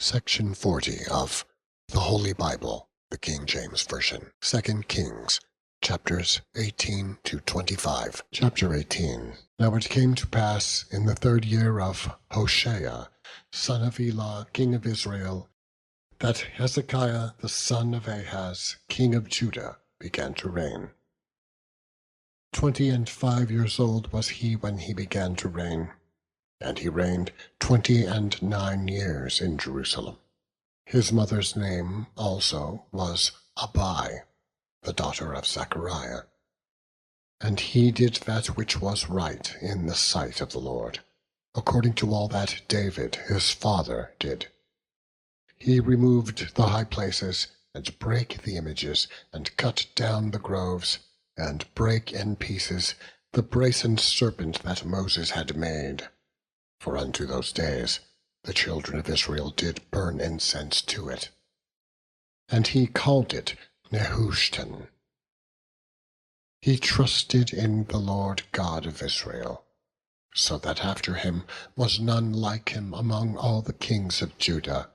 Section 40 of the Holy Bible, the King James Version. 2 Kings, chapters 18 to 25. Chapter 18. Now it came to pass in the 3rd year of Hoshea, son of Elah, king of Israel, that Hezekiah the son of Ahaz, king of Judah, began to reign. 25 years old was he when he began to reign, and he reigned 29 years in Jerusalem. His mother's name also was Abi, the daughter of Zechariah. And he did that which was right in the sight of the Lord, according to all that David his father did. He removed the high places, and brake the images, and cut down the groves, and brake in pieces the brazen serpent that Moses had made. For unto those days the children of Israel did burn incense to it. And he called it Nehushtan. He trusted in the Lord God of Israel, so that after him was none like him among all the kings of Judah,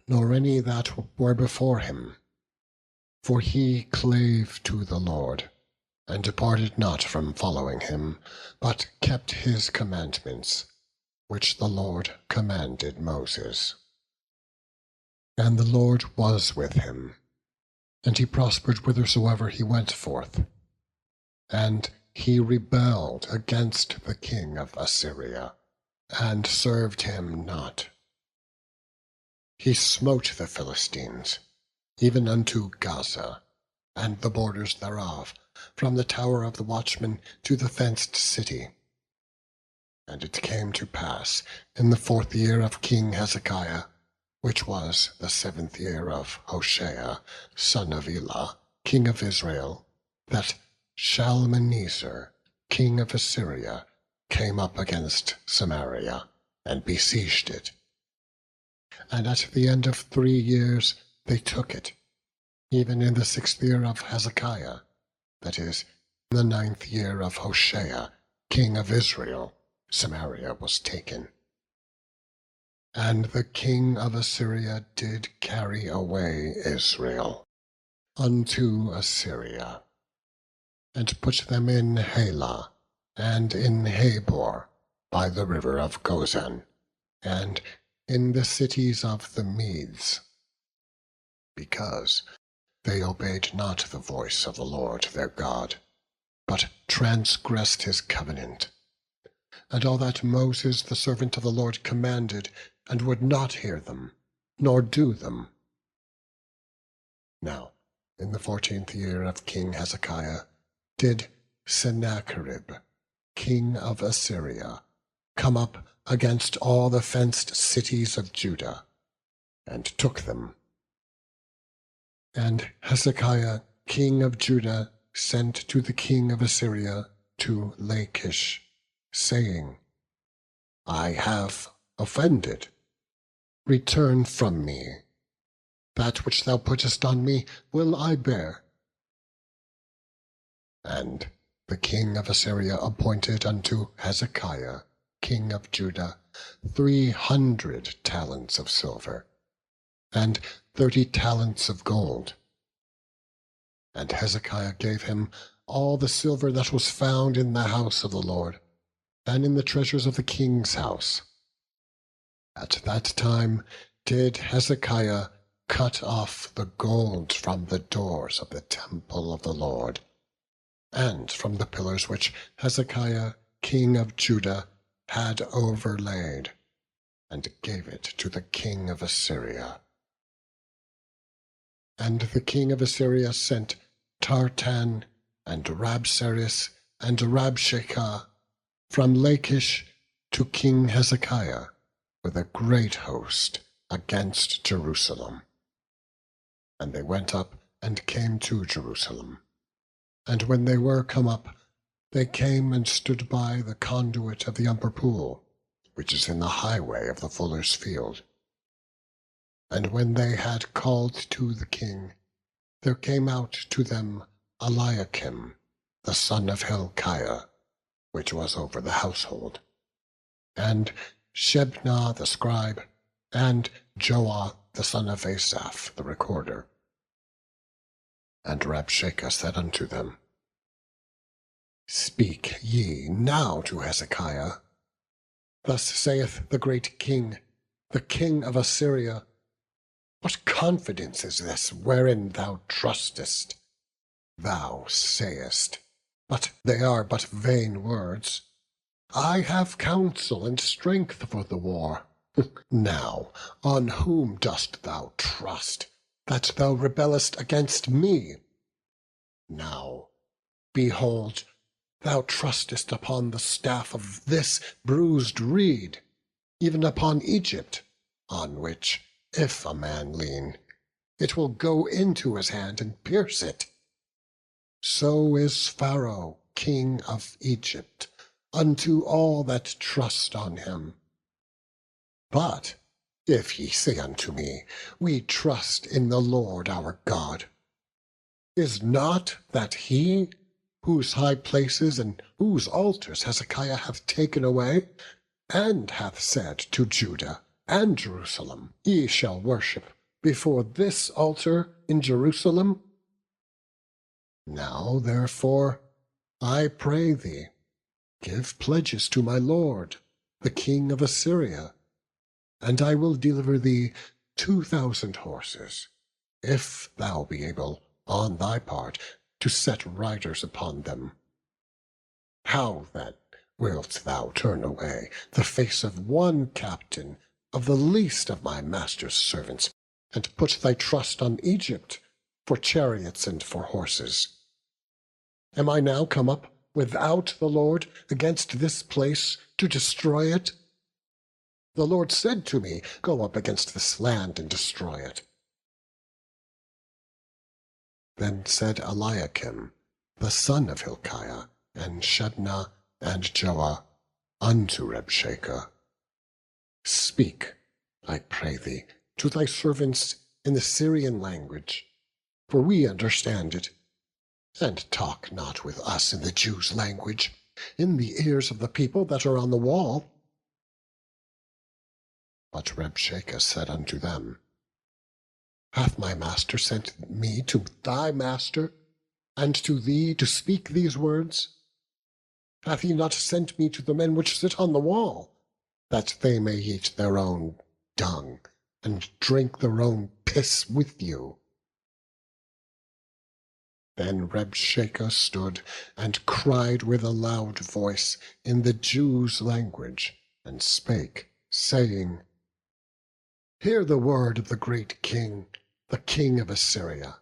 nor any that were before him. For he clave to the Lord, and departed not from following him, but kept his commandments, which the Lord commanded Moses. And the Lord was with him, and he prospered whithersoever he went forth. And he rebelled against the king of Assyria, and served him not. He smote the Philistines, even unto Gaza, and the borders thereof, from the tower of the watchman to the fenced city. And it came to pass in the 4th year of King Hezekiah, which was the 7th year of Hoshea, son of Elah, king of Israel, that Shalmaneser, king of Assyria, came up against Samaria, and besieged it. And at the end of 3 years they took it, even in the 6th year of Hezekiah, that is, in the 9th year of Hoshea, king of Israel, Samaria was taken. And the king of Assyria did carry away Israel unto Assyria, and put them in Halah, and in Habor, by the river of Gozan, and in the cities of the Medes, because they obeyed not the voice of the Lord their God, but transgressed his covenant, and all that Moses the servant of the Lord commanded, and would not hear them, nor do them. Now in the 14th year of King Hezekiah did Sennacherib, king of Assyria, come up against all the fenced cities of Judah, and took them. And Hezekiah, king of Judah, sent to the king of Assyria to Lachish, saying, I have offended. Return from me. That which thou puttest on me will I bear. And the king of Assyria appointed unto Hezekiah, king of Judah, 300 talents of silver, and 30 talents of gold. And Hezekiah gave him all the silver that was found in the house of the Lord, and in the treasures of the king's house. At that time did Hezekiah cut off the gold from the doors of the temple of the Lord, and from the pillars which Hezekiah, king of Judah, had overlaid, and gave it to the king of Assyria. And the king of Assyria sent Tartan, and Rabsaris, and Rabshakeh from Lachish to King Hezekiah, with a great host against Jerusalem. And they went up and came to Jerusalem. And when they were come up, they came and stood by the conduit of the upper pool, which is in the highway of the fuller's field. And when they had called to the king, there came out to them Eliakim, the son of Hilkiah, which was over the household, and Shebna the scribe, and Joah the son of Asaph the recorder. And Rabshakeh said unto them, Speak ye now to Hezekiah. Thus saith the great king, the king of Assyria, What confidence is this wherein thou trustest? Thou sayest, but they are but vain words, I have counsel and strength for the war. Now, on whom dost thou trust, that thou rebellest against me? Now, behold, thou trustest upon the staff of this bruised reed, even upon Egypt, on which, if a man lean, it will go into his hand and pierce it. So is Pharaoh, king of Egypt, unto all that trust on him. But if ye say unto me, We trust in the Lord our God, is not that he, whose high places and whose altars Hezekiah hath taken away, and hath said to Judah and Jerusalem, Ye shall worship before this altar in Jerusalem? Now therefore, I pray thee, give pledges to my lord, the king of Assyria, and I will deliver thee 2,000 horses, if thou be able on thy part to set riders upon them. How then wilt thou turn away the face of one captain of the least of my master's servants, and put thy trust on Egypt for chariots and for horses? Am I now come up without the Lord against this place to destroy it? The Lord said to me, Go up against this land and destroy it. Then said Eliakim, the son of Hilkiah, and Shebna, and Joah, unto Rabshakeh, Speak, I pray thee, to thy servants in the Syrian language, for we understand it, and talk not with us in the Jews' language, in the ears of the people that are on the wall. But Rabshakeh said unto them, Hath my master sent me to thy master, and to thee to speak these words? Hath he not sent me to the men which sit on the wall, that they may eat their own dung, and drink their own piss with you? Then Rabshakeh stood and cried with a loud voice in the Jews' language, and spake, saying, Hear the word of the great king, the king of Assyria.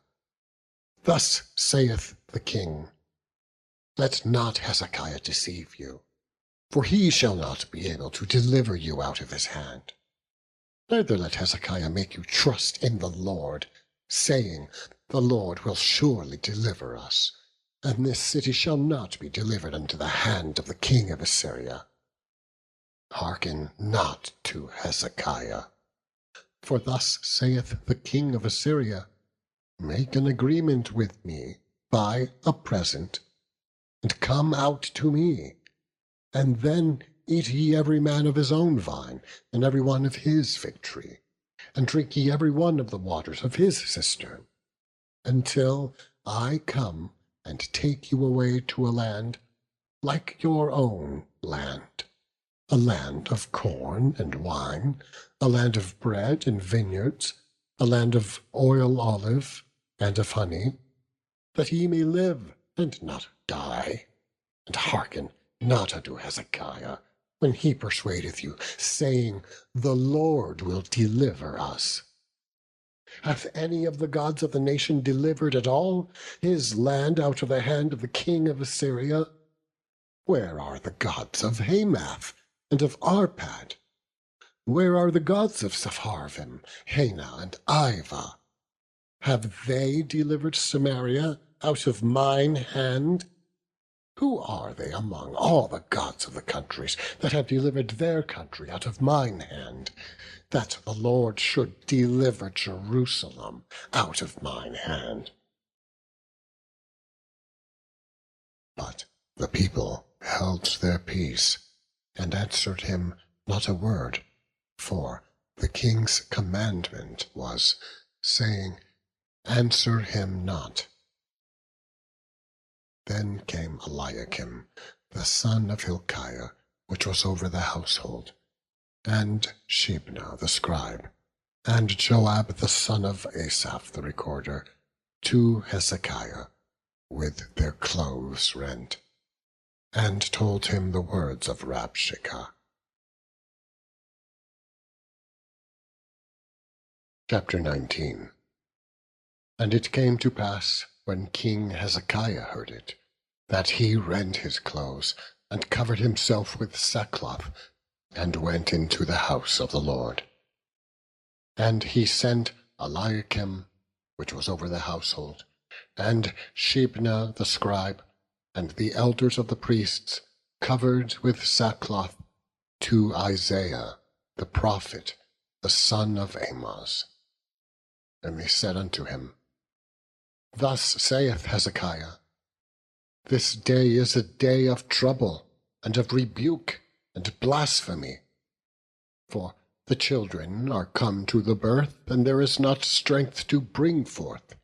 Thus saith the king, Let not Hezekiah deceive you, for he shall not be able to deliver you out of his hand. Neither let Hezekiah make you trust in the Lord, saying, The Lord will surely deliver us, and this city shall not be delivered unto the hand of the king of Assyria. Hearken not to Hezekiah. For thus saith the king of Assyria, Make an agreement with me by a present, and come out to me, and then eat ye every man of his own vine, and every one of his fig tree, and drink ye every one of the waters of his cistern, until I come and take you away to a land like your own land, a land of corn and wine, a land of bread and vineyards, a land of oil olive and of honey, that ye may live and not die. And hearken not unto Hezekiah, when he persuadeth you, saying, The Lord will deliver us. Hath any of the gods of the nation delivered at all his land out of the hand of the king of Assyria? Where are the gods of Hamath and of Arpad? Where are the gods of Sepharvaim, Hena, and Ivah? Have they delivered Samaria out of mine hand? Who are they among all the gods of the countries that have delivered their country out of mine hand, that the Lord should deliver Jerusalem out of mine hand? But the people held their peace, and answered him not a word, for the king's commandment was, saying, "Answer him not." Then came Eliakim, the son of Hilkiah, which was over the household, and Shebna the scribe, and Joab the son of Asaph the recorder, to Hezekiah, with their clothes rent, and told him the words of Rabshakeh. Chapter 19. And it came to pass, when King Hezekiah heard it, that he rent his clothes, and covered himself with sackcloth, and went into the house of the Lord. And he sent Eliakim, which was over the household, and Shebna the scribe, and the elders of the priests, covered with sackcloth, to Isaiah the prophet, the son of Amoz. And they said unto him, Thus saith Hezekiah, This day is a day of trouble, and of rebuke, and blasphemy. For the children are come to the birth, and there is not strength to bring forth.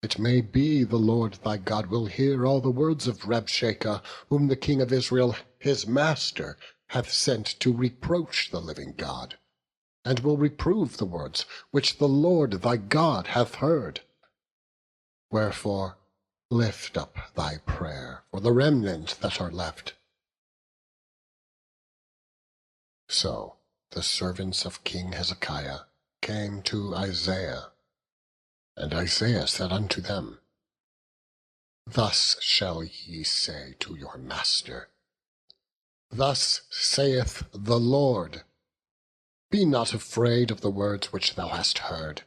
It may be the Lord thy God will hear all the words of Rabshakeh, whom the king of Israel his master hath sent to reproach the living God, and will reprove the words which the Lord thy God hath heard. Wherefore lift up thy prayer for the remnant that are left. So the servants of King Hezekiah came to Isaiah, and Isaiah said unto them, Thus shall ye say to your master, Thus saith the Lord, Be not afraid of the words which thou hast heard,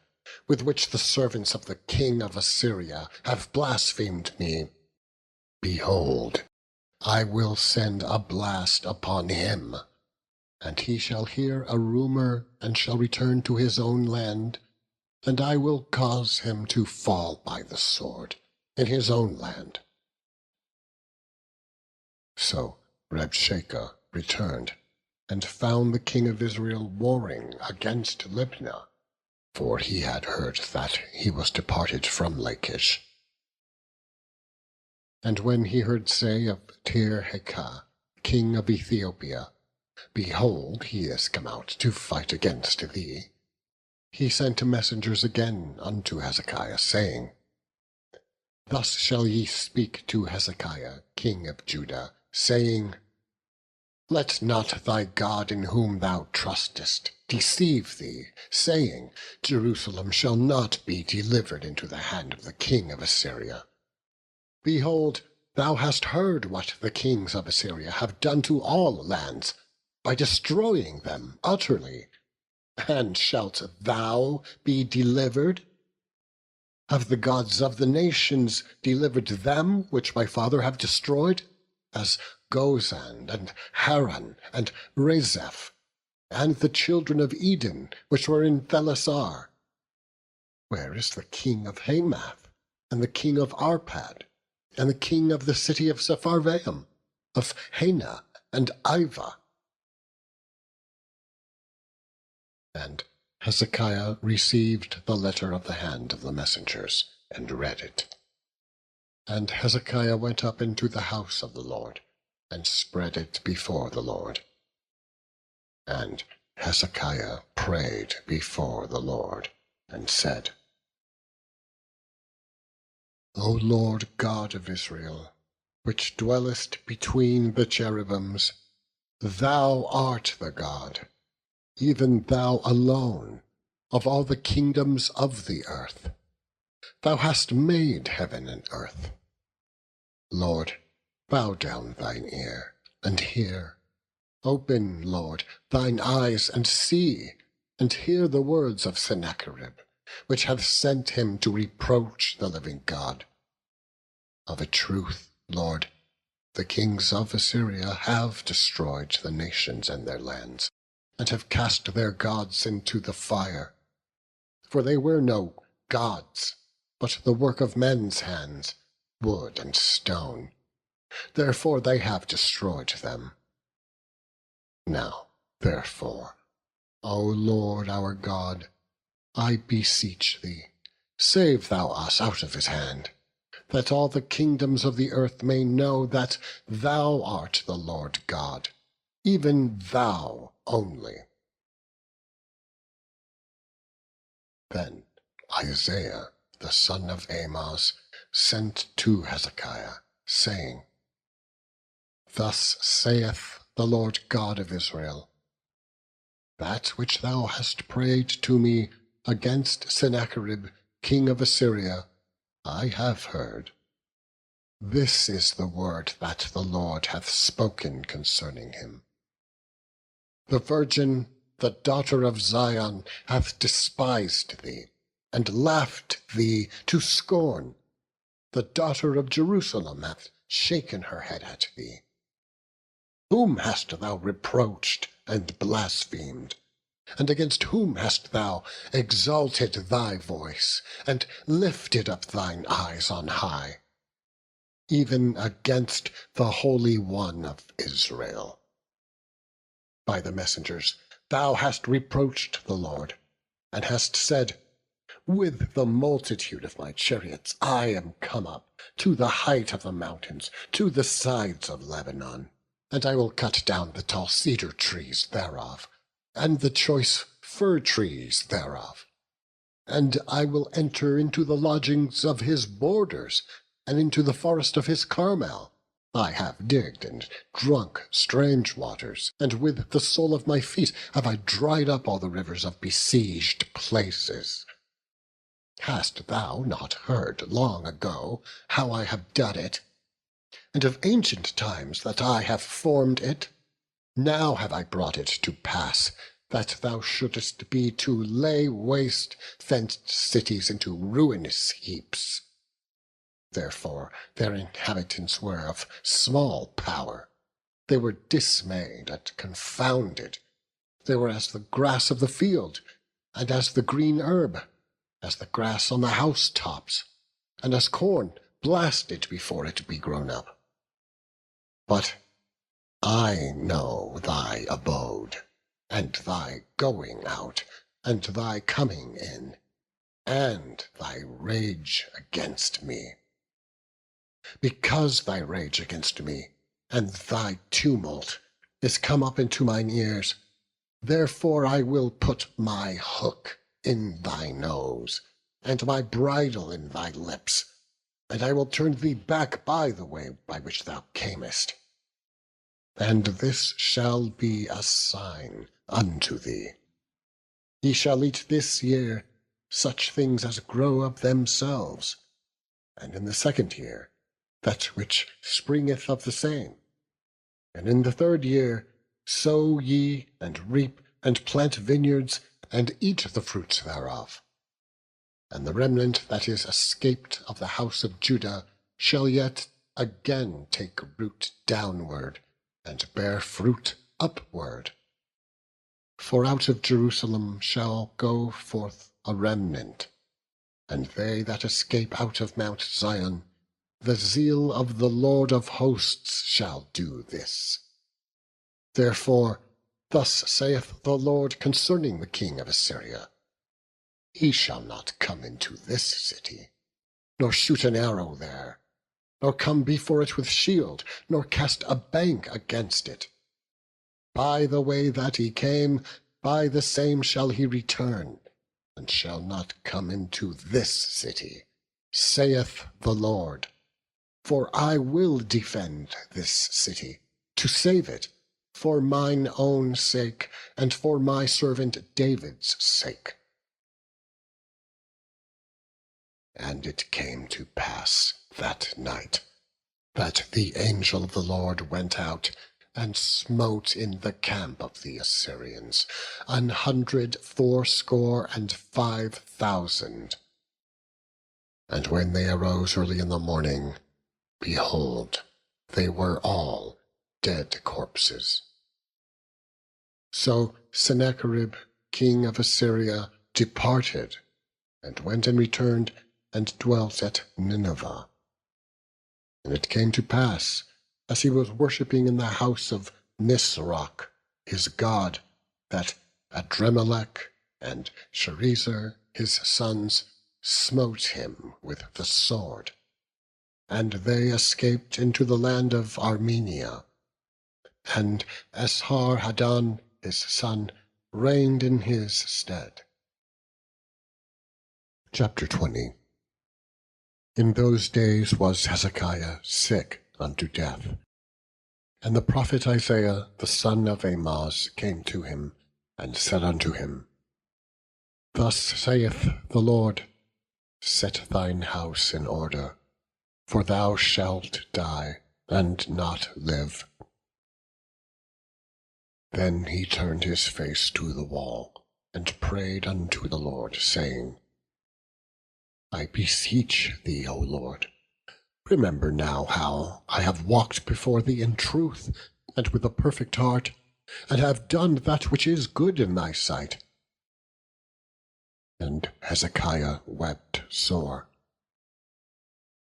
with which the servants of the king of Assyria have blasphemed me. Behold, I will send a blast upon him, and he shall hear a rumor, and shall return to his own land, and I will cause him to fall by the sword in his own land. So Rabshakeh returned, and found the king of Israel warring against Libnah, for he had heard that he was departed from Lachish. And when he heard say of Tirhakah, king of Ethiopia, Behold, he is come out to fight against thee, he sent messengers again unto Hezekiah, saying, Thus shall ye speak to Hezekiah, king of Judah, saying, Let not thy God in whom thou trustest deceive thee, saying, Jerusalem shall not be delivered into the hand of the king of Assyria. Behold, thou hast heard what the kings of Assyria have done to all lands, by destroying them utterly. And shalt thou be delivered? Have the gods of the nations delivered them which my father have destroyed, as Gozan, and Haran, and Rezeph, and the children of Eden, which were in Thelasar? Where is the king of Hamath, and the king of Arpad, and the king of the city of Sepharvaim, of Hena and Ivah? And Hezekiah received the letter of the hand of the messengers, and read it. And Hezekiah went up into the house of the Lord, and spread it before the Lord. And Hezekiah prayed before the Lord, and said, O Lord God of Israel, which dwellest between the cherubims, thou art the God, even thou alone, of all the kingdoms of the earth. Thou hast made heaven and earth. Lord, bow down thine ear, and hear. Open, Lord, thine eyes, and see, and hear the words of Sennacherib, which hath sent him to reproach the living God. Of a truth, Lord, the kings of Assyria have destroyed the nations and their lands, and have cast their gods into the fire. For they were no gods, but the work of men's hands, wood and stone. Therefore they have destroyed them. Now, therefore, O Lord our God, I beseech thee, save thou us out of his hand, that all the kingdoms of the earth may know that thou art the Lord God, even thou only. Then Isaiah the son of Amoz sent to Hezekiah, saying, Thus saith the Lord God of Israel, That which thou hast prayed to me against Sennacherib king of Assyria, I have heard. This is the word that the Lord hath spoken concerning him. The virgin, the daughter of Zion, hath despised thee, and laughed thee to scorn. The daughter of Jerusalem hath shaken her head at thee. Whom hast thou reproached and blasphemed? And against whom hast thou exalted thy voice, and lifted up thine eyes on high? Even against the Holy One of Israel. By the messengers thou hast reproached the Lord, and hast said, With the multitude of my chariots I am come up to the height of the mountains, to the sides of Lebanon, and I will cut down the tall cedar trees thereof, and the choice fir trees thereof. And I will enter into the lodgings of his borders, and into the forest of his Carmel. I have digged and drunk strange waters, and with the sole of my feet have I dried up all the rivers of besieged places. Hast thou not heard long ago how I have done it, and of ancient times that I have formed it? Now have I brought it to pass, that thou shouldest be to lay waste fenced cities into ruinous heaps. Therefore their inhabitants were of small power. They were dismayed and confounded. They were as the grass of the field, and as the green herb, as the grass on the housetops, and as corn blasted before it be grown up. But I know thy abode, and thy going out, and thy coming in, and thy rage against me. Because thy rage against me, and thy tumult, is come up into mine ears, therefore I will put my hook in thy nose, and my bridle in thy lips, and I will turn thee back by the way by which thou camest. And this shall be a sign unto thee. Ye shall eat this year such things as grow of themselves, and in the second year that which springeth of the same. And in the third year sow ye, and reap, and plant vineyards, and eat the fruits thereof. And the remnant that is escaped of the house of Judah shall yet again take root downward, and bear fruit upward. For out of Jerusalem shall go forth a remnant, and they that escape out of Mount Zion, the zeal of the Lord of hosts shall do this. Therefore thus saith the Lord concerning the king of Assyria, He shall not come into this city, nor shoot an arrow there, nor come before it with shield, nor cast a bank against it. By the way that he came, by the same shall he return, and shall not come into this city, saith the Lord. For I will defend this city, to save it, for mine own sake, and for my servant David's sake. And it came to pass that night, that the angel of the Lord went out, and smote in the camp of the Assyrians 185,000. And when they arose early in the morning, behold, they were all dead corpses. So Sennacherib, king of Assyria, departed, and went and returned, and dwelt at Nineveh. And it came to pass, as he was worshipping in the house of Nisroch, his god, that Adremelech and Sharezer his sons smote him with the sword, and they escaped into the land of Armenia. And Esarhaddon his son reigned in his stead. Chapter 20. In those days was Hezekiah sick unto death. And the prophet Isaiah the son of Amoz came to him, and said unto him, Thus saith the Lord, Set thine house in order, for thou shalt die, and not live. Then he turned his face to the wall, and prayed unto the Lord, saying, I beseech thee, O Lord, remember now how I have walked before thee in truth, and with a perfect heart, and have done that which is good in thy sight. And Hezekiah wept sore.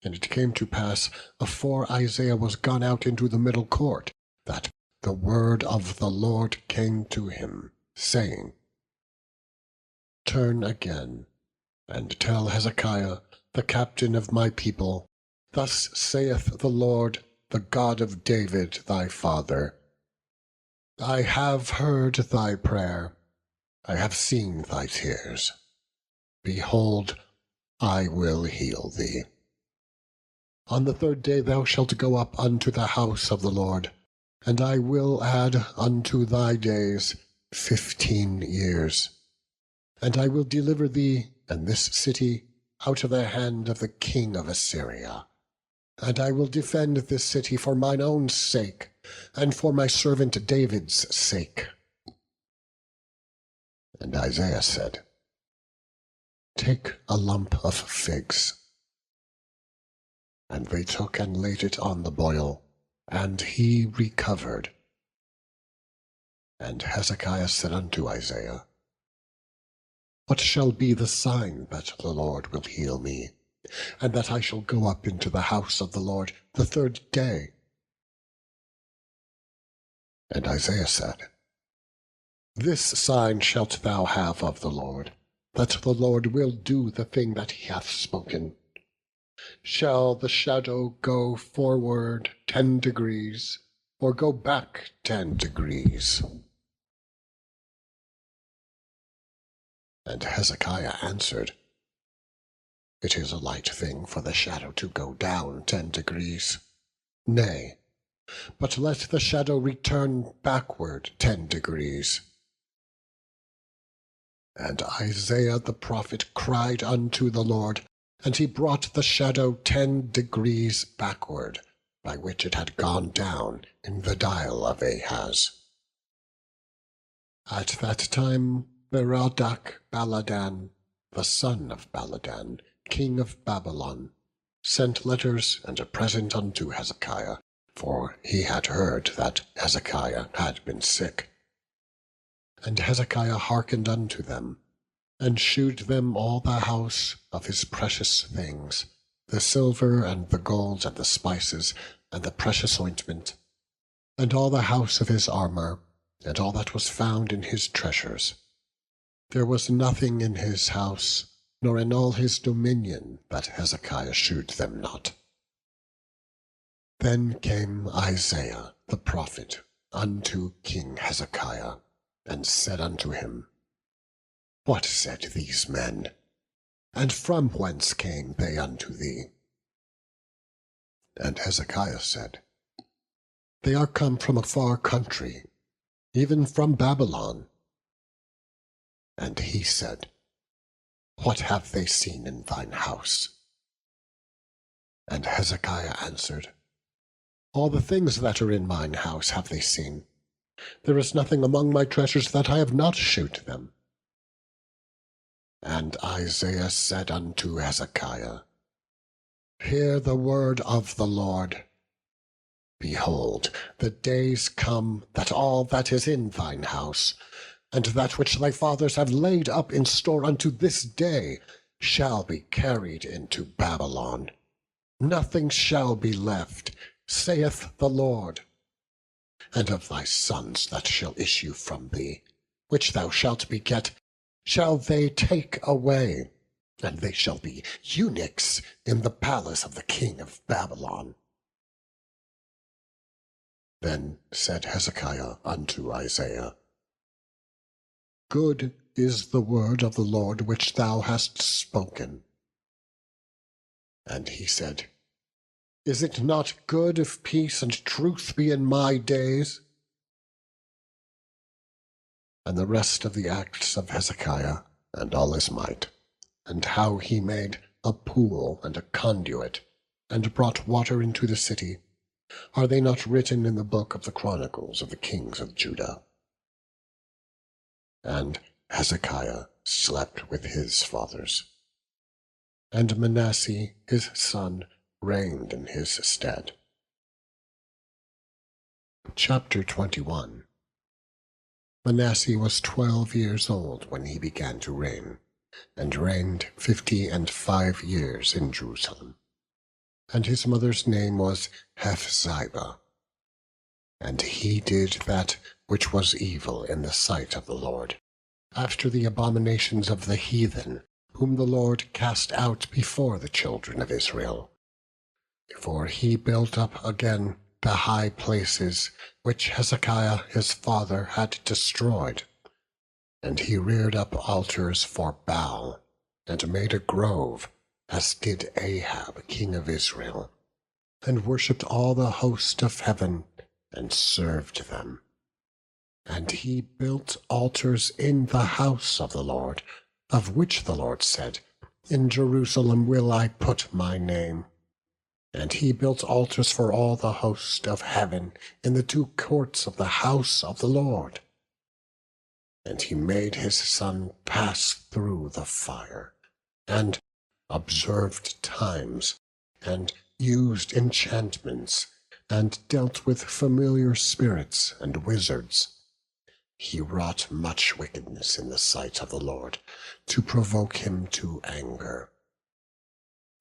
And it came to pass, afore Isaiah was gone out into the middle court, that the word of the Lord came to him, saying, Turn again, and tell Hezekiah, the captain of my people, Thus saith the Lord, the God of David thy father, I have heard thy prayer, I have seen thy tears. Behold, I will heal thee. On the third day thou shalt go up unto the house of the Lord, and I will add unto thy days 15 years. And I will deliver thee and this city out of the hand of the king of Assyria. And I will defend this city for mine own sake, and for my servant David's sake. And Isaiah said, Take a lump of figs. And they took and laid it on the boil, and he recovered. And Hezekiah said unto Isaiah, What shall be the sign that the Lord will heal me, and that I shall go up into the house of the Lord the third day? And Isaiah said, This sign shalt thou have of the Lord, that the Lord will do the thing that he hath spoken. Shall the shadow go forward 10 degrees, or go back 10 degrees? And Hezekiah answered, It is a light thing for the shadow to go down 10 degrees. Nay, but let the shadow return backward 10 degrees. And Isaiah the prophet cried unto the Lord, and he brought the shadow 10 degrees backward, by which it had gone down in the dial of Ahaz. At that time Berodach Baladan, the son of Baladan, king of Babylon, sent letters and a present unto Hezekiah, for he had heard that Hezekiah had been sick. And Hezekiah hearkened unto them, and shewed them all the house of his precious things, the silver and the gold and the spices and the precious ointment, and all the house of his armour, and all that was found in his treasures. There was nothing in his house, nor in all his dominion, that Hezekiah shewed them not. Then came Isaiah the prophet unto King Hezekiah, and said unto him, What said these men? And from whence came they unto thee? And Hezekiah said, They are come from a far country, even from Babylon. And he said, What have they seen in thine house? And Hezekiah answered, All the things that are in mine house have they seen. There is nothing among my treasures that I have not shewed them. And Isaiah said unto Hezekiah, Hear the word of the Lord. Behold, the days come that all that is in thine house, and that which thy fathers have laid up in store unto this day, shall be carried into Babylon. Nothing shall be left, saith the Lord. And of thy sons that shall issue from thee, which thou shalt beget, shall they take away, and they shall be eunuchs in the palace of the king of Babylon. Then said Hezekiah unto Isaiah, Good is the word of the Lord which thou hast spoken. And he said, Is it not good if peace and truth be in my days? And the rest of the acts of Hezekiah, and all his might, and how he made a pool and a conduit, and brought water into the city, are they not written in the book of the Chronicles of the kings of Judah? And Hezekiah slept with his fathers, and Manasseh his son reigned in his stead. Chapter 21. Manasseh was 12 years old when he began to reign, and reigned 55 years in Jerusalem. And his mother's name was Hephzibah. And he did that which was evil in the sight of the Lord, after the abominations of the heathen, whom the Lord cast out before the children of Israel. For he built up again the high places which Hezekiah his father had destroyed. And he reared up altars for Baal, and made a grove, as did Ahab king of Israel, and worshipped all the host of heaven, and served them. And he built altars in the house of the Lord, of which the Lord said, In Jerusalem will I put my name. And he built altars for all the host of heaven in the 2 courts of the house of the Lord. And he made his son pass through the fire, and observed times, and used enchantments, and dealt with familiar spirits and wizards. He wrought much wickedness in the sight of the Lord, to provoke him to anger.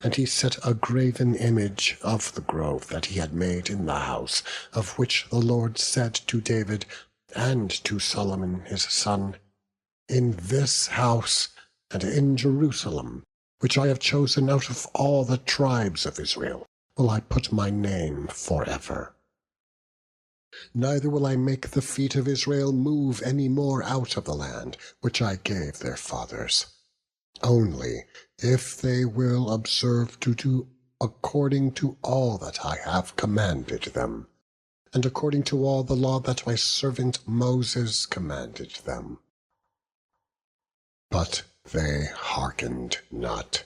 And he set a graven image of the grove that he had made in the house, of which the Lord said to David and to Solomon his son, In this house and in Jerusalem, which I have chosen out of all the tribes of Israel, will I put my name forever. Neither will I make the feet of Israel move any more out of the land which I gave their fathers, only if they will observe to do according to all that I have commanded them, and according to all the law that my servant Moses commanded them. But they hearkened not.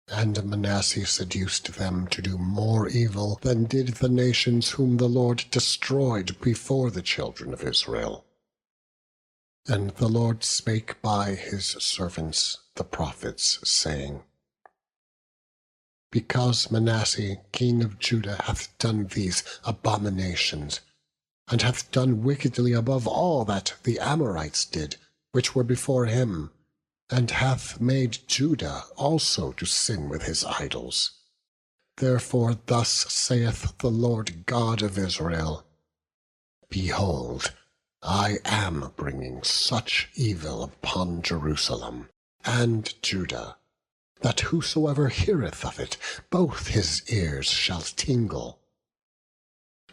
And Manasseh seduced them to do more evil than did the nations whom the Lord destroyed before the children of Israel. And the Lord spake by his servants the prophets, saying, Because Manasseh king of Judah hath done these abominations, and hath done wickedly above all that the Amorites did, which were before him, and hath made Judah also to sin with his idols. Therefore thus saith the Lord God of Israel, Behold, I am bringing such evil upon Jerusalem and Judah, that whosoever heareth of it, both his ears shall tingle.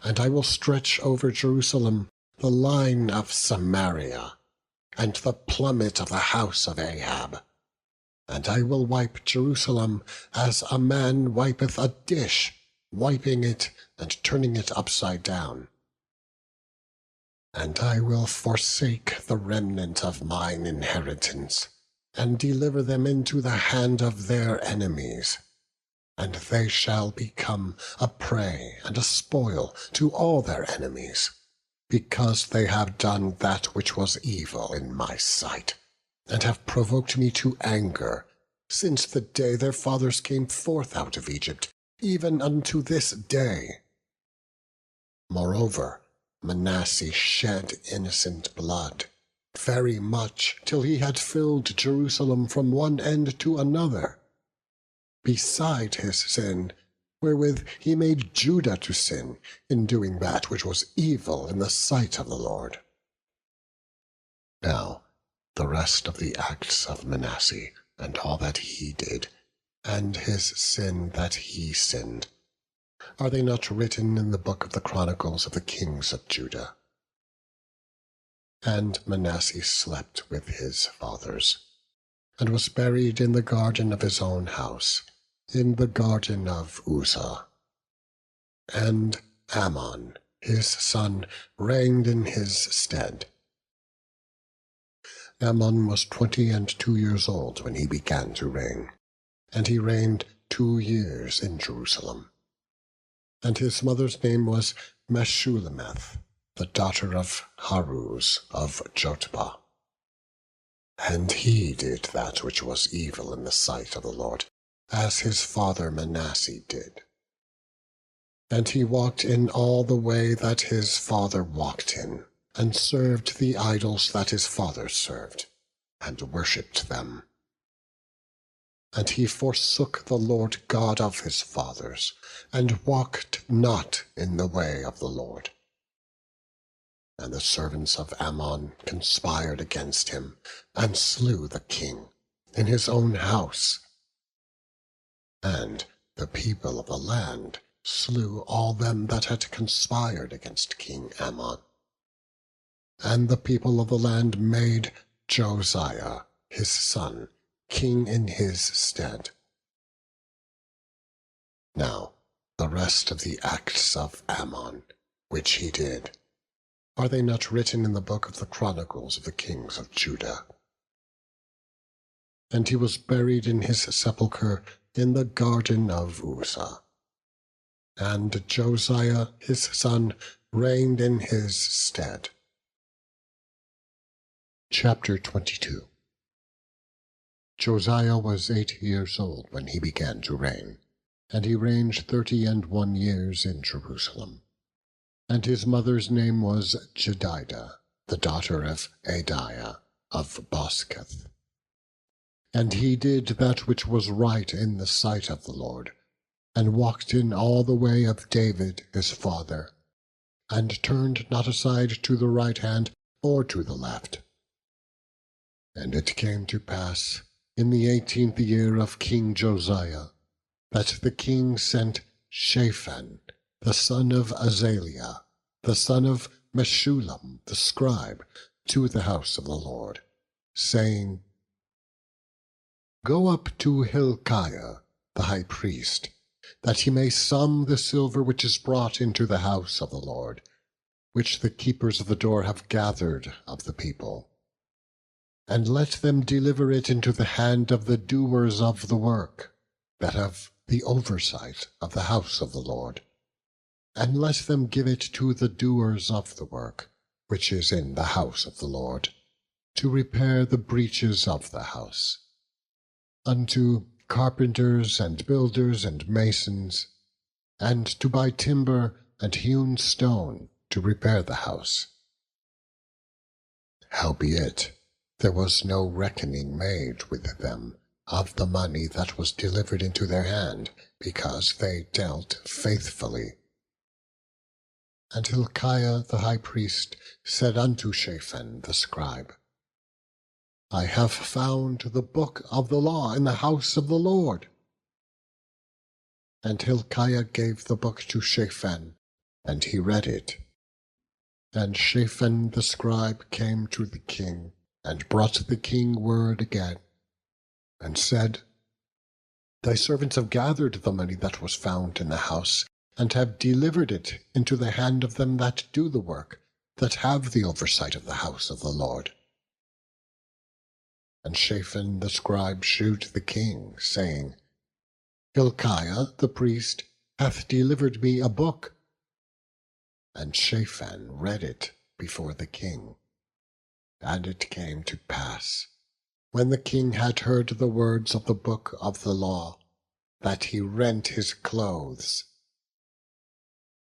And I will stretch over Jerusalem the line of Samaria, and the plummet of the house of Ahab. And I will wipe Jerusalem as a man wipeth a dish, wiping it and turning it upside down. And I will forsake the remnant of mine inheritance, and deliver them into the hand of their enemies. And they shall become a prey and a spoil to all their enemies, because they have done that which was evil in my sight, and have provoked me to anger, since the day their fathers came forth out of Egypt, even unto this day. Moreover, Manasseh shed innocent blood, very much, till he had filled Jerusalem from one end to another, beside his sin, wherewith he made Judah to sin, in doing that which was evil in the sight of the Lord. Now the rest of the acts of Manasseh, and all that he did, and his sin that he sinned, are they not written in the book of the Chronicles of the kings of Judah? And Manasseh slept with his fathers, and was buried in the garden of his own house, in the garden of Uzzah. And Amon, his son, reigned in his stead. Amon was 22 years old when he began to reign, and he reigned 2 years in Jerusalem. And his mother's name was Meshullemeth, the daughter of Haruz of Jotbah. And he did that which was evil in the sight of the Lord, as his father Manasseh did. And he walked in all the way that his father walked in, and served the idols that his father served, and worshipped them. And he forsook the Lord God of his fathers, and walked not in the way of the Lord. And the servants of Ammon conspired against him, and slew the king in his own house. And the people of the land slew all them that had conspired against King Ammon. And the people of the land made Josiah his son king in his stead. Now the rest of the acts of Ammon, which he did, are they not written in the book of the Chronicles of the kings of Judah? And he was buried in his sepulchre in the garden of Uzzah. And Josiah his son reigned in his stead. Chapter 22. Josiah was 8 years old when he began to reign, and he reigned 31 years in Jerusalem. And his mother's name was Jedidah, the daughter of Adiah of Bosketh. And he did that which was right in the sight of the Lord, and walked in all the way of David his father, and turned not aside to the right hand or to the left. And it came to pass, in the 18th year of King Josiah, that the king sent Shaphan, the son of Azaliah, the son of Meshullam the scribe, to the house of the Lord, saying, Go up to Hilkiah the high priest, that he may sum the silver which is brought into the house of the Lord, which the keepers of the door have gathered of the people. And let them deliver it into the hand of the doers of the work, that have the oversight of the house of the Lord. And let them give it to the doers of the work, which is in the house of the Lord, to repair the breaches of the house, unto carpenters and builders and masons, and to buy timber and hewn stone to repair the house. Howbeit, there was no reckoning made with them of the money that was delivered into their hand, because they dealt faithfully. And Hilkiah the high priest said unto Shaphan the scribe, I have found the book of the law in the house of the Lord. And Hilkiah gave the book to Shaphan, and he read it. And Shaphan the scribe came to the king, and brought the king word again, and said, Thy servants have gathered the money that was found in the house, and have delivered it into the hand of them that do the work, that have the oversight of the house of the Lord. And Shaphan the scribe shewed the king, saying, Hilkiah the priest hath delivered me a book. And Shaphan read it before the king. And it came to pass, when the king had heard the words of the book of the law, that he rent his clothes.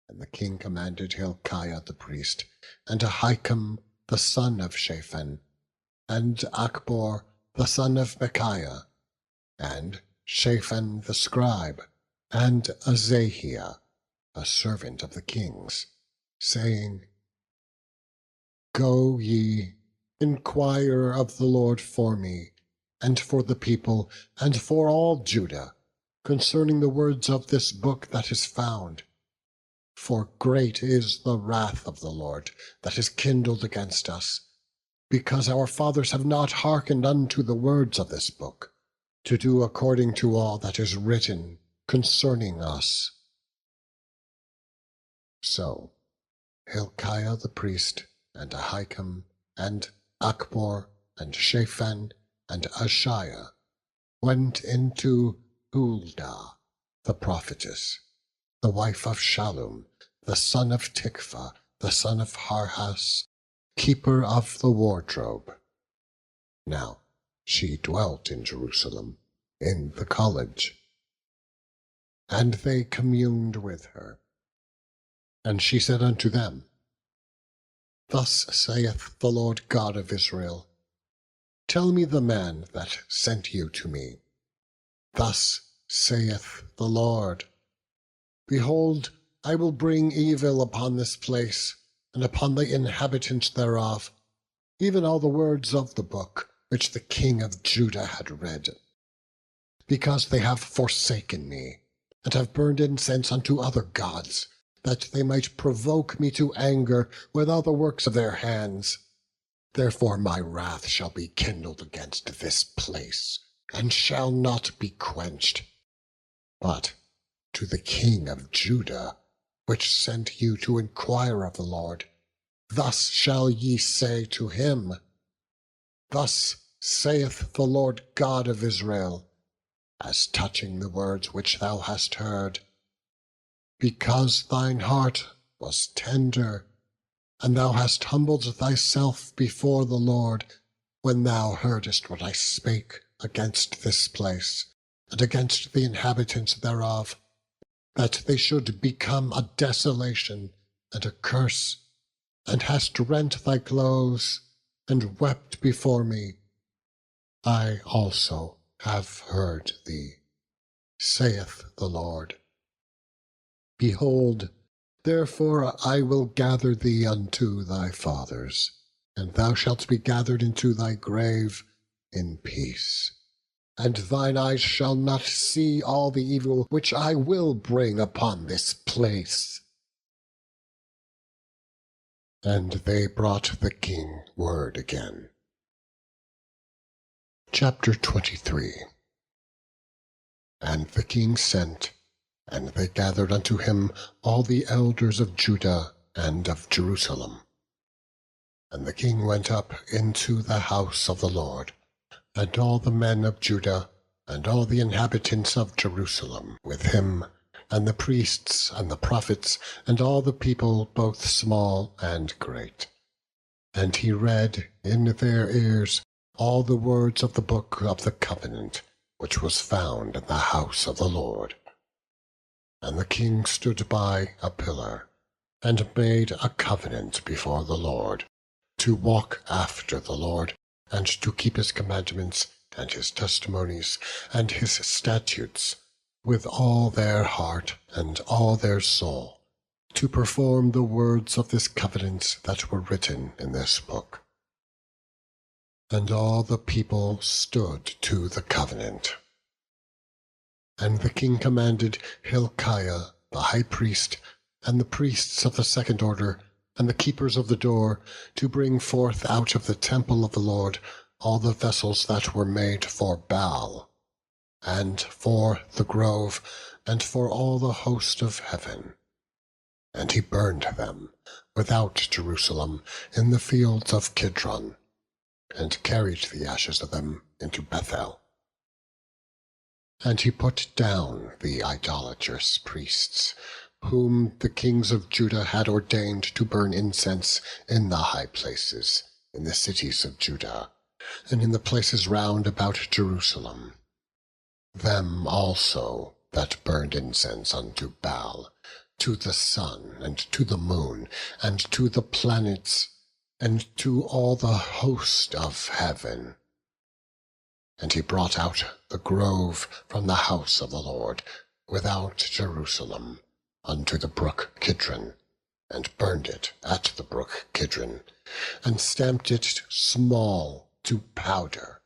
And the king commanded Hilkiah the priest, and Ahikam the son of Shaphan, and Achbor the son of Micaiah, and Shaphan the scribe, and Azahiah, a servant of the king's, saying, Go ye, Inquire of the Lord for me, and for the people, and for all Judah, concerning the words of this book that is found. For great is the wrath of the Lord that is kindled against us, because our fathers have not hearkened unto the words of this book, to do according to all that is written concerning us. So Hilkiah the priest, and Ahikam, and Achbor, and Shaphan, and Ashiah went into Huldah the prophetess, the wife of Shallum, the son of Tikvah, the son of Harhas, keeper of the wardrobe. Now she dwelt in Jerusalem, in the college. And they communed with her. And she said unto them, Thus saith the Lord God of Israel, Tell me the man that sent you to me. Thus saith the Lord, Behold, I will bring evil upon this place, and upon the inhabitants thereof, even all the words of the book which the king of Judah had read, because they have forsaken me, and have burned incense unto other gods, that they might provoke me to anger with all the works of their hands. Therefore my wrath shall be kindled against this place, and shall not be quenched. But to the king of Judah, which sent you to inquire of the Lord, thus shall ye say to him, Thus saith the Lord God of Israel, as touching the words which thou hast heard, because thine heart was tender, and thou hast humbled thyself before the Lord, when thou heardest what I spake against this place, and against the inhabitants thereof, that they should become a desolation and a curse, and hast rent thy clothes, and wept before me. I also have heard thee, saith the Lord. Behold, therefore I will gather thee unto thy fathers, and thou shalt be gathered into thy grave in peace. And thine eyes shall not see all the evil which I will bring upon this place. And they brought the king word again. Chapter 23. And the king sent, and they gathered unto him all the elders of Judah and of Jerusalem. And the king went up into the house of the Lord, and all the men of Judah, and all the inhabitants of Jerusalem with him, and the priests and the prophets, and all the people, both small and great. And he read in their ears all the words of the book of the covenant, which was found in the house of the Lord. And the king stood by a pillar, and made a covenant before the Lord, to walk after the Lord, and to keep his commandments, and his testimonies, and his statutes, with all their heart and all their soul, to perform the words of this covenant that were written in this book. And all the people stood to the covenant. And the king commanded Hilkiah the high priest, and the priests of the second order, and the keepers of the door, to bring forth out of the temple of the Lord all the vessels that were made for Baal, and for the grove, and for all the host of heaven. And he burned them without Jerusalem in the fields of Kidron, and carried the ashes of them into Bethel. And he put down the idolatrous priests, whom the kings of Judah had ordained to burn incense in the high places, in the cities of Judah, and in the places round about Jerusalem. Them also that burned incense unto Baal, to the sun, and to the moon, and to the planets, and to all the host of heaven. And he brought out the grove from the house of the Lord, without Jerusalem, unto the brook Kidron, and burned it at the brook Kidron, and stamped it small to powder,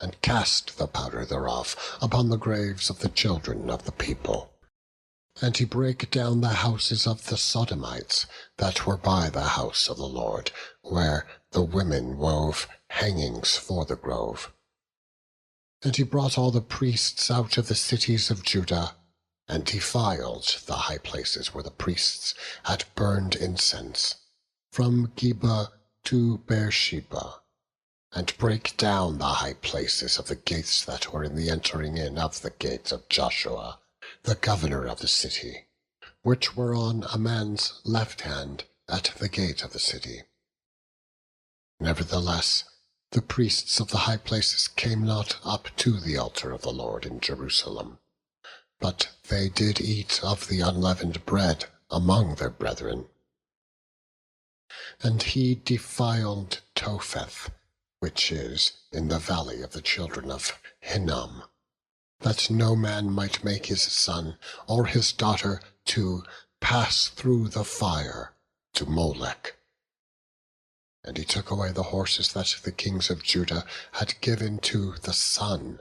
and cast the powder thereof upon the graves of the children of the people. And he brake down the houses of the Sodomites that were by the house of the Lord, where the women wove hangings for the grove. And he brought all the priests out of the cities of Judah, and defiled the high places where the priests had burned incense, from Geba to Beersheba, and brake down the high places of the gates that were in the entering in of the gates of Joshua, the governor of the city, which were on a man's left hand at the gate of the city. Nevertheless, the priests of the high places came not up to the altar of the Lord in Jerusalem, but they did eat of the unleavened bread among their brethren. And he defiled Topheth, which is in the valley of the children of Hinnom, that no man might make his son or his daughter to pass through the fire to Molech. And he took away the horses that the kings of Judah had given to the sun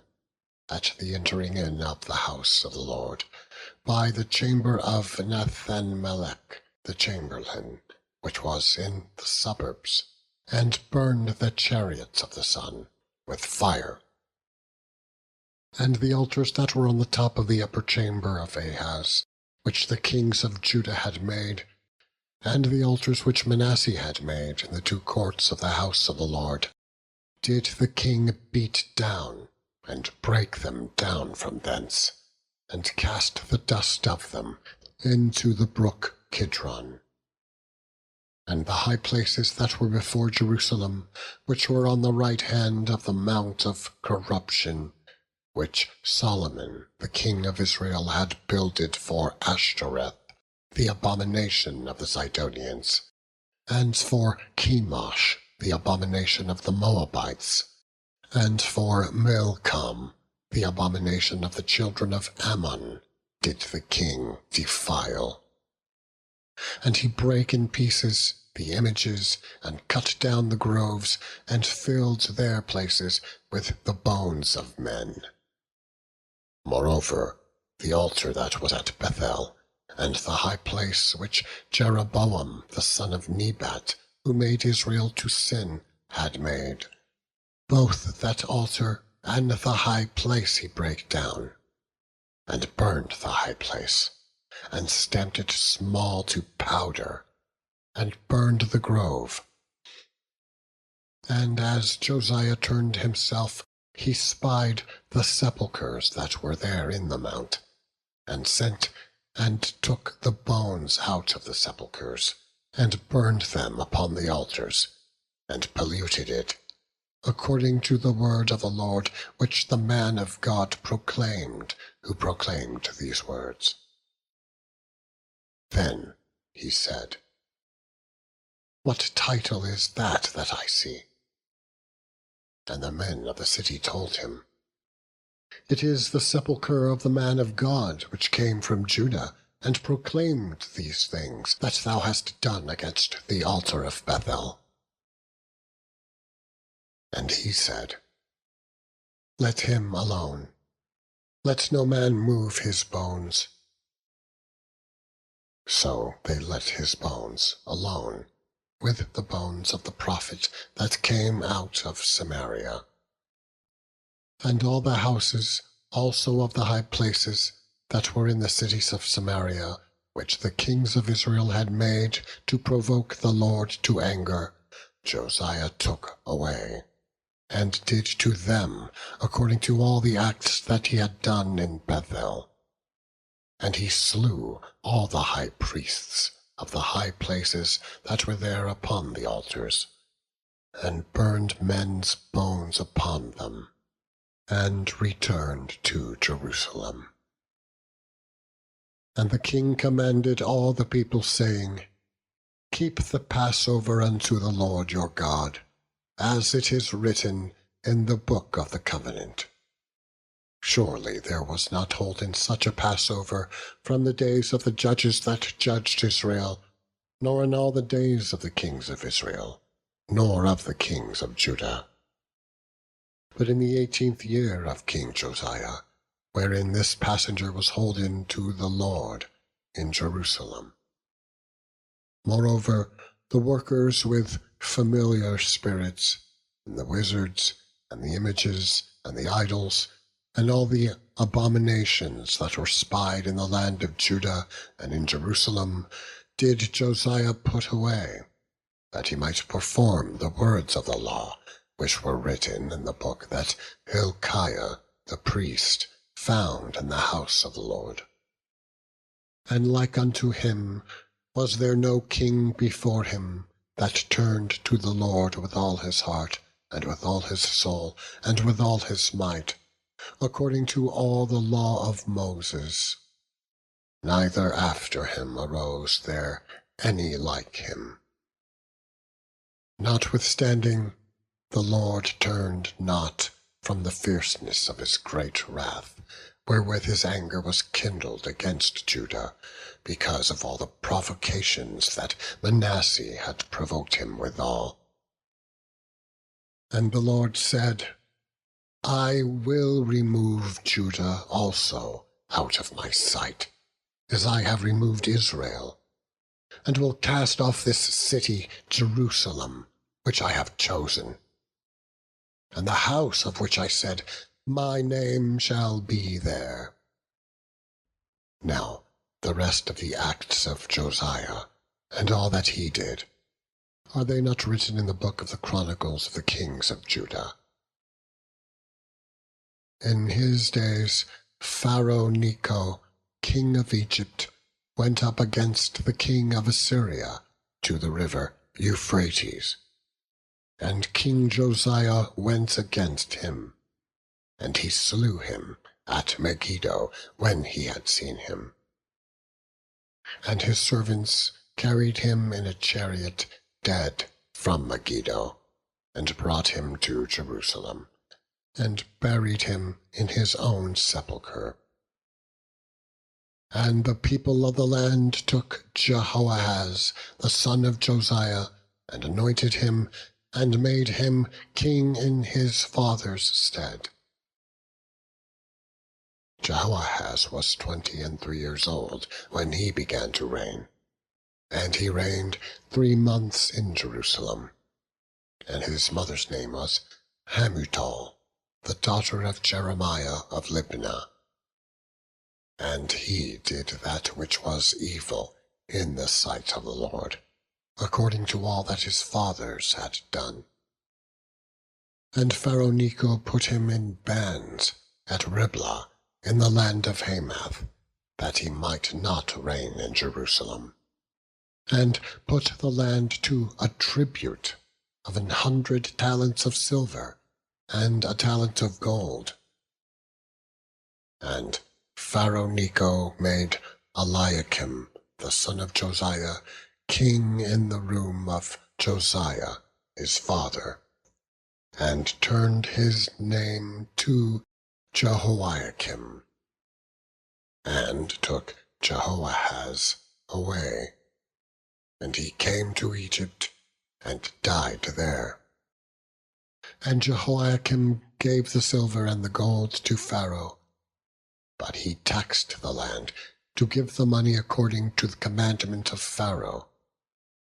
at the entering in of the house of the Lord, by the chamber of Nathan-melech the chamberlain, which was in the suburbs, and burned the chariots of the sun with fire. And the altars that were on the top of the upper chamber of Ahaz, which the kings of Judah had made, and the altars which Manasseh had made in the two courts of the house of the Lord, did the king beat down, and break them down from thence, and cast the dust of them into the brook Kidron. And the high places that were before Jerusalem, which were on the right hand of the mount of corruption, which Solomon the king of Israel had builded for Ashtoreth, the abomination of the Sidonians, and for Chemosh, the abomination of the Moabites, and for Milcom, the abomination of the children of Ammon, did the king defile. And he brake in pieces the images, and cut down the groves, and filled their places with the bones of men. Moreover, the altar that was at Bethel, and the high place which Jeroboam the son of Nebat, who made Israel to sin, had made, both that altar and the high place he brake down, and burned the high place, and stamped it small to powder, and burned the grove. And as Josiah turned himself, he spied the sepulchres that were there in the mount, and sent and took the bones out of the sepulchres, and burned them upon the altars, and polluted it, according to the word of the Lord which the man of God proclaimed, who proclaimed these words. Then he said, "What title is that I see?" And the men of the city told him, "It is the sepulchre of the man of God, which came from Judah, and proclaimed these things that thou hast done against the altar of Bethel." And he said, "Let him alone. Let no man move his bones." So they let his bones alone, with the bones of the prophet that came out of Samaria. And all the houses also of the high places that were in the cities of Samaria, which the kings of Israel had made to provoke the Lord to anger, Josiah took away, and did to them according to all the acts that he had done in Bethel. And he slew all the high priests of the high places that were there upon the altars, and burned men's bones upon them, and returned to Jerusalem. And the king commanded all the people, saying, "Keep the Passover unto the Lord your God, as it is written in the book of the covenant." Surely there was not holden such a Passover from the days of the judges that judged Israel, nor in all the days of the kings of Israel, nor of the kings of Judah. But in the 18th year of King Josiah, wherein this passenger was holden to the Lord in Jerusalem. Moreover, the workers with familiar spirits, and the wizards, and the images, and the idols, and all the abominations that were spied in the land of Judah and in Jerusalem, did Josiah put away, that he might perform the words of the law, which were written in the book that Hilkiah the priest found in the house of the Lord. And like unto him was there no king before him, that turned to the Lord with all his heart, and with all his soul, and with all his might, according to all the law of Moses. Neither after him arose there any like him. Notwithstanding, the Lord turned not from the fierceness of his great wrath, wherewith his anger was kindled against Judah, because of all the provocations that Manasseh had provoked him withal. And the Lord said, I will remove Judah also out of my sight, as I have removed Israel, and will cast off this city Jerusalem, which I have chosen, and the house of which I said, my name shall be there. Now the rest of the acts of Josiah, and all that he did, are they not written in the book of the Chronicles of the kings of Judah? In his days Pharaoh Necho, king of Egypt, went up against the king of Assyria to the river Euphrates. And King Josiah went against him, and he slew him at Megiddo when he had seen him. And his servants carried him in a chariot dead from Megiddo, and brought him to Jerusalem, and buried him in his own sepulchre. And the people of the land took Jehoahaz, the son of Josiah, and anointed him, and made him king in his father's stead. Jehoahaz was 23 years old when he began to reign, and he reigned 3 months in Jerusalem. And his mother's name was Hamutal, the daughter of Jeremiah of Libnah. And he did that which was evil in the sight of the Lord, according to all that his fathers had done. And Pharaoh Necho put him in bands at Riblah in the land of Hamath, that he might not reign in Jerusalem, and put the land to a tribute of 100 talents of silver, and a talent of gold. And Pharaoh Necho made Eliakim, the son of Josiah, king in the room of Josiah his father, and turned his name to Jehoiakim, and took Jehoahaz away. And he came to Egypt, and died there. And Jehoiakim gave the silver and the gold to Pharaoh, but he taxed the land to give the money according to the commandment of Pharaoh.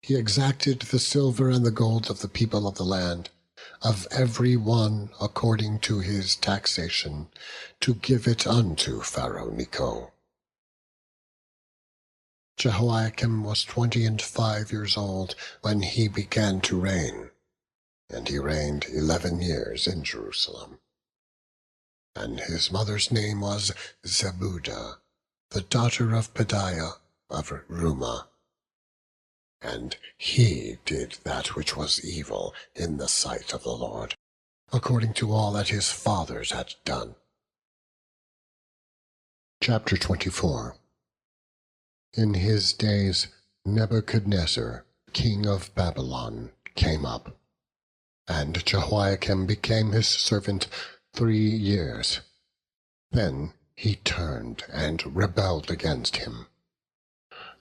He exacted the silver and the gold of the people of the land, of every one according to his taxation, to give it unto Pharaoh Necho. Jehoiakim was 25 years old when he began to reign, and he reigned 11 years in Jerusalem. And his mother's name was Zebudah, the daughter of Pedaiah of Rumah. And he did that which was evil in the sight of the Lord, according to all that his fathers had done. Chapter 24. In his days Nebuchadnezzar, king of Babylon, came up, and Jehoiakim became his servant 3 years. Then he turned and rebelled against him.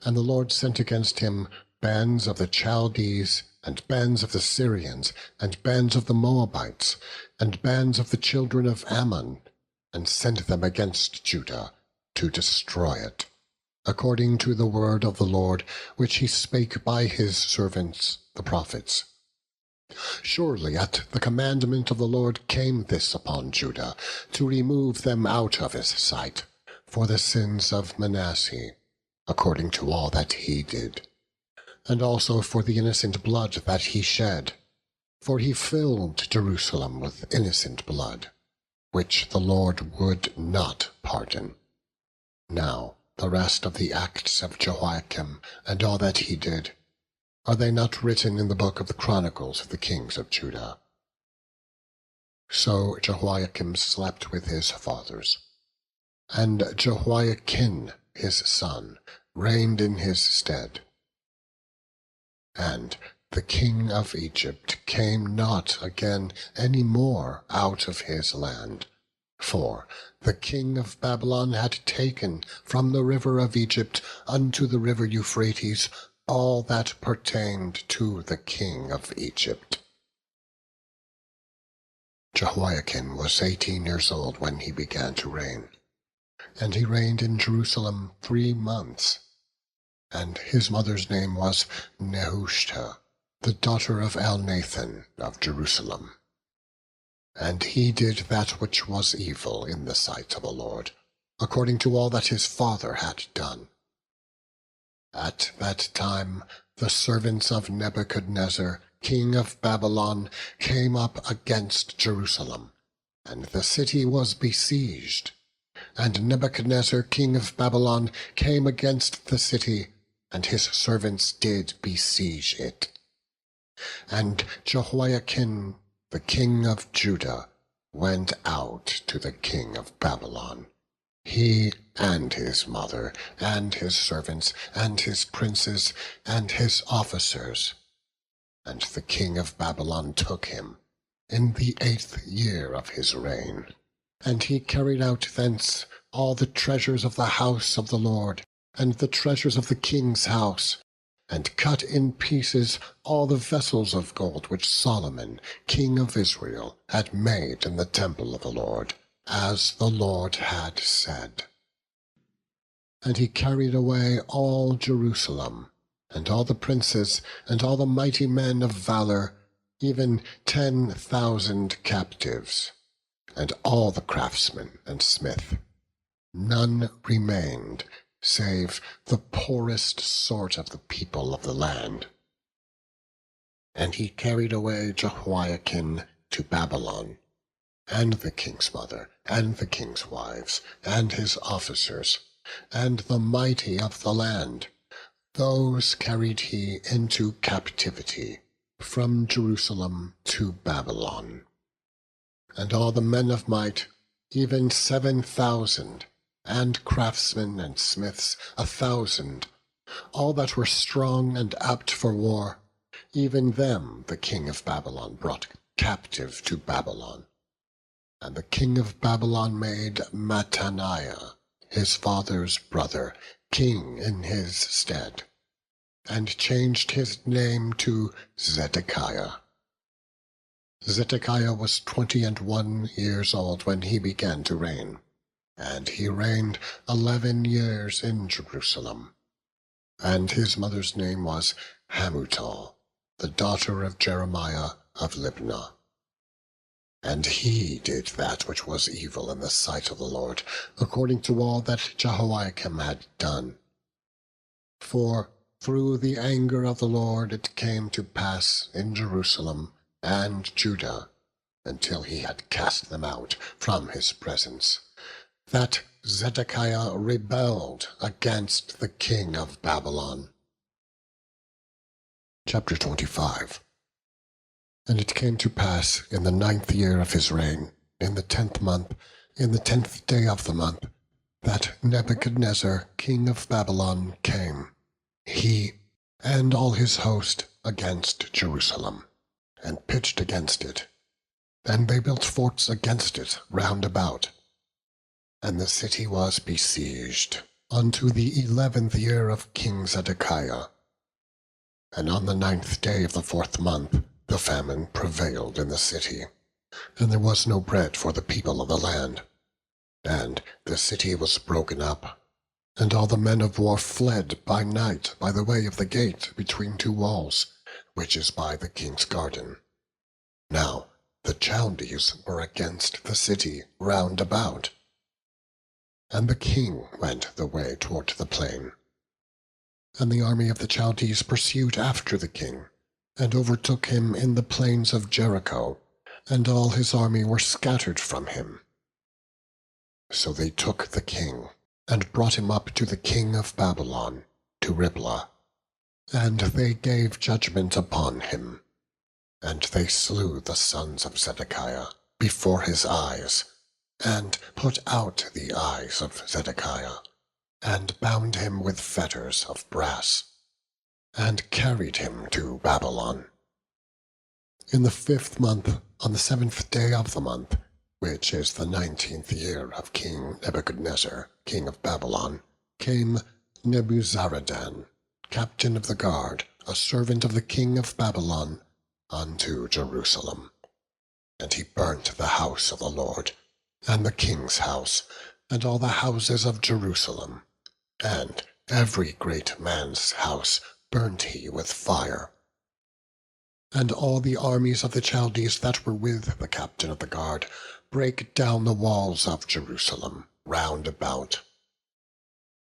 And the Lord sent against him bands of the Chaldees, and bands of the Syrians, and bands of the Moabites, and bands of the children of Ammon, and sent them against Judah to destroy it, according to the word of the Lord which he spake by his servants the prophets. Surely at the commandment of the Lord came this upon Judah, to remove them out of his sight, for the sins of Manasseh, according to all that he did, and also for the innocent blood that he shed. For he filled Jerusalem with innocent blood, which the Lord would not pardon. Now the rest of the acts of Jehoiakim, and all that he did, are they not written in the book of the Chronicles of the kings of Judah? So Jehoiakim slept with his fathers, and Jehoiachin his son reigned in his stead. And the king of Egypt came not again any more out of his land, for the king of Babylon had taken from the river of Egypt unto the river Euphrates all that pertained to the king of Egypt. Jehoiachin was 18 years old when he began to reign, and he reigned in Jerusalem 3 months. And his mother's name was Nehushta, the daughter of Elnathan of Jerusalem. And he did that which was evil in the sight of the Lord, according to all that his father had done. At that time the servants of Nebuchadnezzar, king of Babylon, came up against Jerusalem, and the city was besieged. And Nebuchadnezzar, king of Babylon, came against the city, and his servants did besiege it. And Jehoiachin, the king of Judah, went out to the king of Babylon, he and his mother, and his servants, and his princes, and his officers. And the king of Babylon took him in the 8th year of his reign. And he carried out thence all the treasures of the house of the Lord, and the treasures of the king's house, and cut in pieces all the vessels of gold which Solomon, king of Israel, had made in the temple of the Lord, as the Lord had said. And he carried away all Jerusalem, and all the princes, and all the mighty men of valor, even 10,000 captives, and all the craftsmen and smith. None remained, save the poorest sort of the people of the land. And he carried away Jehoiachin to Babylon, and the king's mother, and the king's wives, and his officers, and the mighty of the land. Those carried he into captivity from Jerusalem to Babylon. And all the men of might, even 7,000, and craftsmen and smiths 1,000, all that were strong and apt for war, even them the king of Babylon brought captive to Babylon. And the king of Babylon made Mattaniah, his father's brother, king in his stead, and changed his name to Zedekiah. Zedekiah was 21 years old when he began to reign, and he reigned 11 years in Jerusalem. And his mother's name was Hamutal, the daughter of Jeremiah of Libnah. And he did that which was evil in the sight of the Lord, according to all that Jehoiakim had done. For through the anger of the Lord it came to pass in Jerusalem and Judah, until he had cast them out from his presence, that Zedekiah rebelled against the king of Babylon. Chapter 25. And it came to pass in the 9th year of his reign, in the 10th month, in the 10th day of the month, that Nebuchadnezzar, king of Babylon, came, he and all his host, against Jerusalem, and pitched against it. And they built forts against it round about. And the city was besieged unto the 11th year of King Zedekiah. And on the 9th day of the 4th month, the famine prevailed in the city, and there was no bread for the people of the land. And the city was broken up, and all the men of war fled by night by the way of the gate between two walls, which is by the king's garden. Now the Chaldees were against the city round about. And the king went the way toward the plain. And the army of the Chaldees pursued after the king, and overtook him in the plains of Jericho, and all his army were scattered from him. So they took the king, and brought him up to the king of Babylon, to Riblah, and they gave judgment upon him. And they slew the sons of Zedekiah before his eyes, and put out the eyes of Zedekiah, and bound him with fetters of brass, and carried him to Babylon. In the 5th month, on the 7th day of the month, which is the 19th year of King Nebuchadnezzar, king of Babylon, came Nebuzaradan, captain of the guard, a servant of the king of Babylon, unto Jerusalem. And he burnt the house of the Lord, and the king's house, and all the houses of Jerusalem, and every great man's house burnt he with fire. And all the armies of the Chaldees that were with the captain of the guard brake down the walls of Jerusalem round about.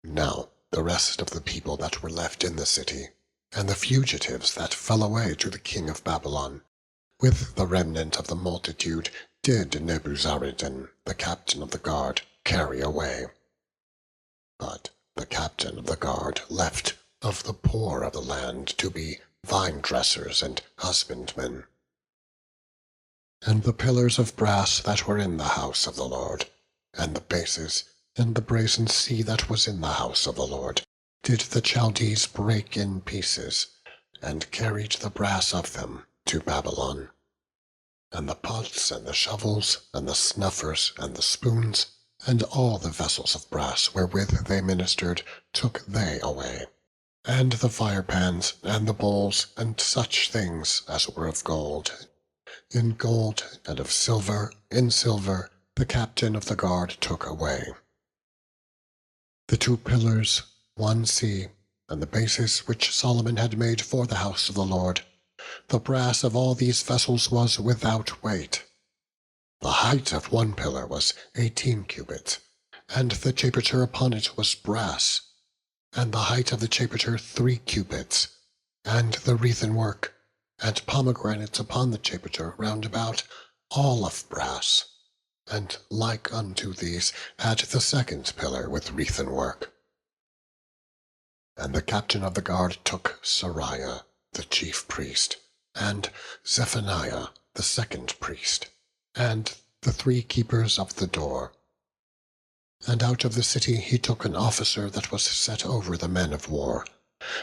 Now the rest of the people that were left in the city, and the fugitives that fell away to the king of Babylon, with the remnant of the multitude, did Nebuzaradan, the captain of the guard, carry away. But the captain of the guard left of the poor of the land to be vine-dressers and husbandmen. And the pillars of brass that were in the house of the Lord, and the bases, and the brazen sea that was in the house of the Lord, did the Chaldees break in pieces, and carried the brass of them to Babylon. And the pots, and the shovels, and the snuffers, and the spoons, and all the vessels of brass wherewith they ministered, took they away. And the firepans, and the bowls, and such things as were of gold, in gold, and of silver, in silver, the captain of the guard took away. The 2 pillars, 1 sea, and the bases which Solomon had made for the house of the Lord, the brass of all these vessels was without weight. The height of 1 pillar was 18 cubits, and the chapiter upon it was brass, and the height of the chapiter 3 cubits, and the wreathen work, and pomegranates upon the chapiter round about, all of brass, and like unto these had the 2nd pillar with wreathen work. And the captain of the guard took Sariah, the chief priest, and Zephaniah, the 2nd priest, and the 3 keepers of the door. And out of the city he took an officer that was set over the men of war,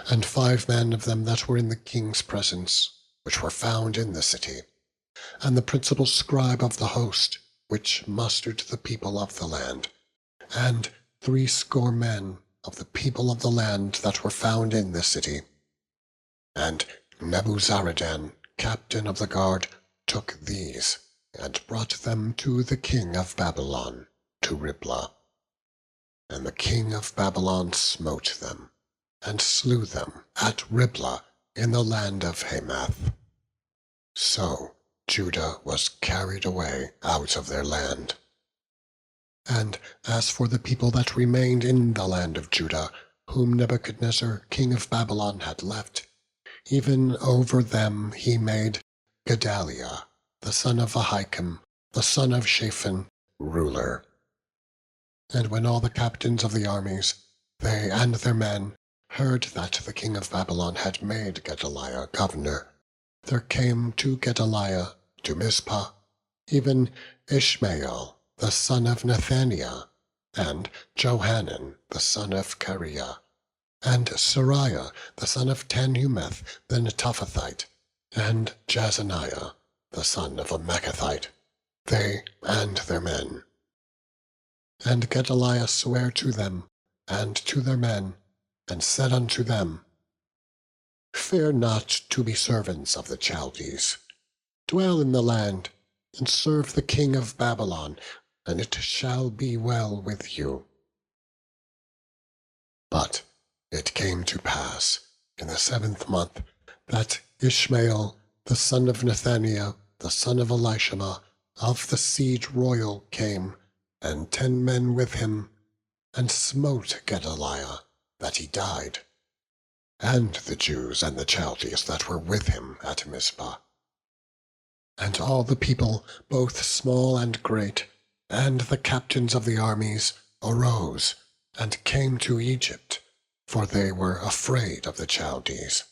and 5 men of them that were in the king's presence, which were found in the city, and the principal scribe of the host, which mustered the people of the land, and 60 men of the people of the land that were found in the city. And Nebuzaradan, captain of the guard, took these, and brought them to the king of Babylon, to Riblah. And the king of Babylon smote them, and slew them at Riblah in the land of Hamath. So Judah was carried away out of their land. And as for the people that remained in the land of Judah, whom Nebuchadnezzar king of Babylon had left, even over them he made Gedaliah, the son of Ahikam, the son of Shaphan, ruler. And when all the captains of the armies, they and their men, heard that the king of Babylon had made Gedaliah governor, there came to Gedaliah, to Mizpah, even Ishmael, the son of Nethaniah, and Johanan, the son of Kareah, and Sariah, the son of Tanhumeth, the Netophathite, and Jazaniah, the son of a Meccathite, they and their men. And Gedaliah sware to them, and to their men, and said unto them, Fear not to be servants of the Chaldees. Dwell in the land, and serve the king of Babylon, and it shall be well with you. But it came to pass in the 7th month that Ishmael, the son of Nethaniah, the son of Elishama, of the seed royal, came, and 10 men with him, and smote Gedaliah, that he died, and the Jews and the Chaldees that were with him at Mizpah. And all the people, both small and great, and the captains of the armies, arose, and came to Egypt, for they were afraid of the Chaldees.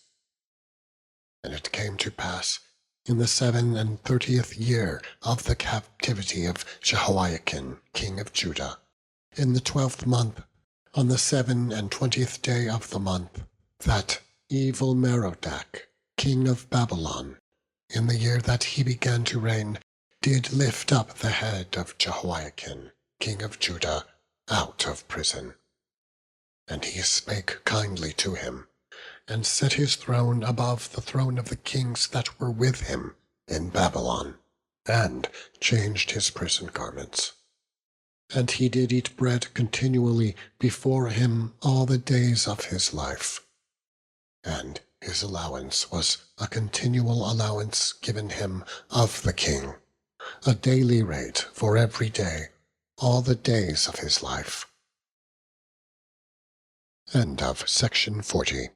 And it came to pass, in the 37th year of the captivity of Jehoiakim, king of Judah, in the 12th month, on the 27th day of the month, that evil Merodach, king of Babylon, in the year that he began to reign, did lift up the head of Jehoiakim, king of Judah, out of prison. And he spake kindly to him, and set his throne above the throne of the kings that were with him in Babylon, and changed his prison garments. And he did eat bread continually before him all the days of his life. And his allowance was a continual allowance given him of the king, a daily rate for every day, all the days of his life. End of section 40.